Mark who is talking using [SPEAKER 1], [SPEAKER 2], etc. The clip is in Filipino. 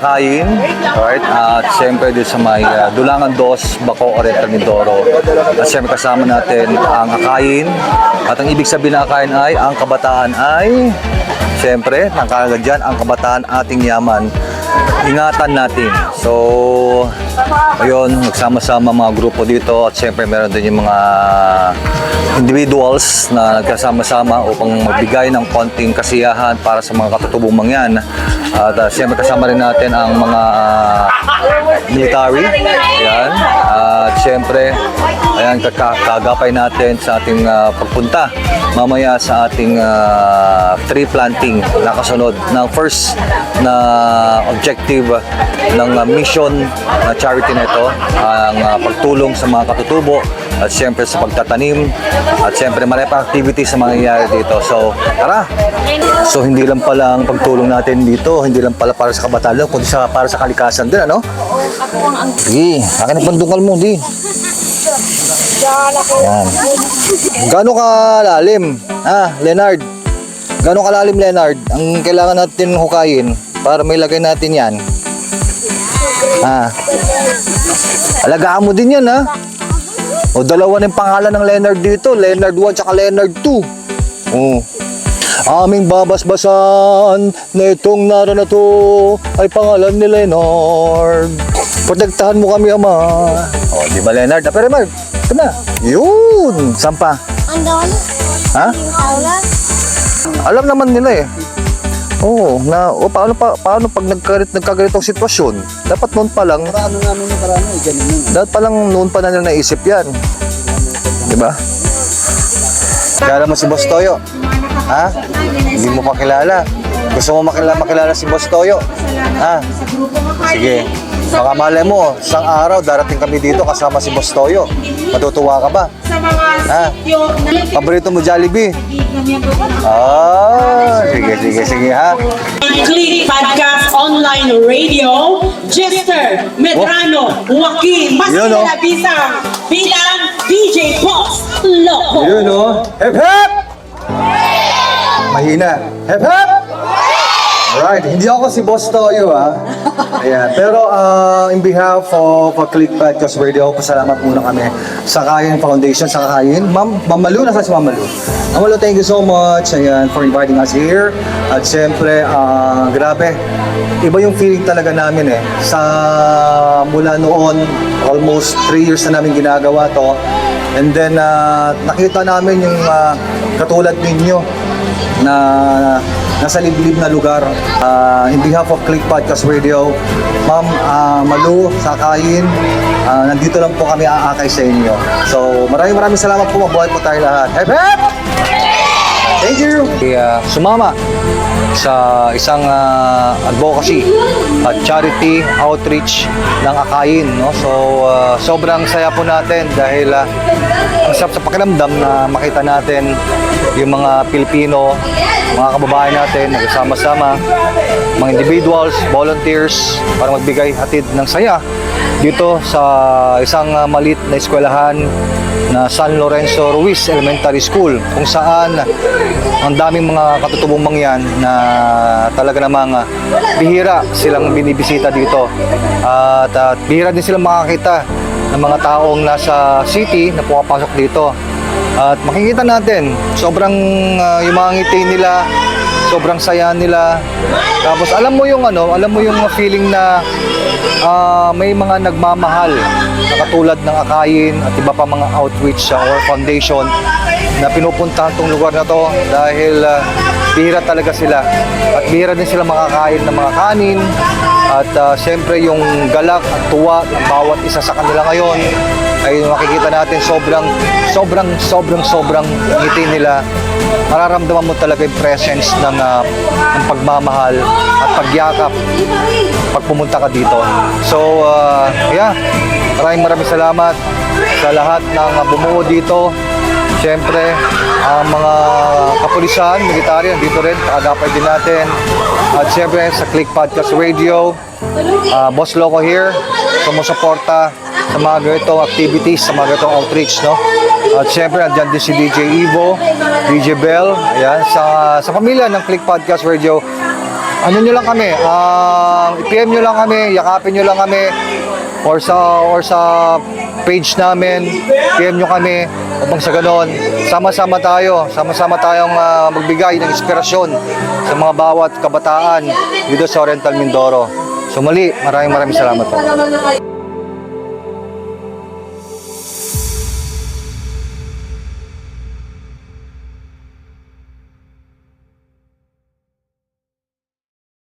[SPEAKER 1] Akayin, alright, at siyempre dito sa may Dulangan Dos, Baco, Oriental Mindoro. At siyempre kasama natin ang Akayin. At ang ibig sabihin ng Akayin ay, ang kabataan ay, siyempre, nakalagad dyan, ang kabataan ating yaman. Ingatan natin. So, ayun, nagsama-sama mga grupo dito at siyempre meron din yung mga individuals na nagkasama-sama upang magbigay ng konting kasiyahan para sa mga katutubong mangyan. At siyempre kasama rin natin ang mga military. Ayan. At siyempre, ayan, kagapay natin sa ating pagpunta mamaya sa ating tree planting na kasunod ng first na objective ng mission na charity na ito, ang pagtulong sa mga katutubo at siyempre sa pagtatanim at siyempre marami pa activities na mangyayari dito. So tara! So hindi lang pala ang pagtulong natin dito, hindi lang pala para sa kabataan, kundi para sa kalikasan din, ano? Sige, akin ang pandungal mo, di. Yan. Gano'ng kalalim? Leonard? Gano'ng kalalim, Leonard? Ang kailangan natin hukayin para may lagay natin yan. Alagaan mo din yan, ha? O, dalawa ng pangalan ng Leonard dito. Leonard 1 tsaka Leonard 2. Aming babasbasan na itong naro na to ay pangalan ni Leonard. Protektahan mo kami, Ama. O, di ba, Leonard? Pero, Mark, ito na. Yun! Saan pa? Ha? Alam naman nila eh. Oo, paano pag nagkaganitong sitwasyon? Dapat noon pa lang.
[SPEAKER 2] Paano namin yung karano eh, ganun yun.
[SPEAKER 1] Dapat pa lang noon pa na nila naisip yan. Diba? Kilala mo si Boss Toyo? Ha? Hindi mo pa kilala. Gusto mo makilala si Boss Toyo? Ha? Sige. Baka malay mo, isang araw darating kami dito kasama si Boss Toyo. Matutuwa ka ba? Ha? Paborito mo Jollibee? Sige ha.
[SPEAKER 3] Click Podcast Online Radio, Jester Medrano, Joaquin, mas kilala bilang DJ Boss Loco.
[SPEAKER 1] Yun o. Hep hep! Mahina. Hep hep! Alright, hindi ako si Boss Toyo, ha. Ayan. Pero in behalf of Click Podcast Radio, pasalamat muna kami sa Akayin Foundation, sa Akayin. Ma'am Malu, nasa si Ma'am Malu? Ma'am Malu, thank you so much, ayan, for inviting us here. At siyempre, grabe, iba yung feeling talaga namin eh. Mula noon, almost 3 years na namin ginagawa to. And then, nakita namin yung katulad ninyo na nasa liblib na lugar. In behalf of Click Podcast Radio, Ma'am Malu, sa Akayin, nandito lang po kami aakay sa inyo. So maraming salamat po, mabuhay po tayo lahat. Hep hep! Thank you! Sumama sa isang advocacy at charity outreach ng Akayin, no? So sobrang saya po natin dahil ang sarap sa pakiramdam na makita natin yung mga Pilipino, mga kababayan natin nagsama-sama, mga individuals, volunteers para magbigay hatid ng saya dito sa isang maliit na eskwelahan na San Lorenzo Ruiz Elementary School, kung saan ang daming mga katutubong mangyan na talaga namang bihira silang binibisita dito at bihira din silang makakita ng mga taong nasa city na pumapasok dito. At makikita natin, sobrang yung mga ngiti nila, sobrang saya nila. Tapos alam mo yung feeling na may mga nagmamahal na katulad ng Akayin at iba pa mga outreach or foundation na pinupuntahan tong lugar na to dahil bihira talaga sila. At bihira din sila makakain ng mga kanin. At siyempre yung galak at tuwa ng bawat isa sa kanila ngayon ay makikita natin sobrang ngiti nila. Mararamdaman mo talaga yung presence ng pagmamahal at pagyakap pag pumunta ka dito. So maraming salamat sa lahat ng bumuo dito. Siyempre, ang mga kapulisan, military, dito rin, agapay din natin. At siyempre, sa Click Podcast Radio, Boss Loco here, sumusuporta sa mga ganitong activities, sa mga ganitong outreach, no? At siyempre, andyan din si DJ Evo, DJ Bell, ayan, sa pamilya ng Click Podcast Radio. ano nyo lang kami, i-PM nyo lang kami, yakapin nyo lang kami, or sa page namin, PM nyo kami, upang sa ganon, sama-sama tayong magbigay ng inspirasyon sa mga bawat kabataan dito sa Oriental Mindoro. So muli, maraming salamat po.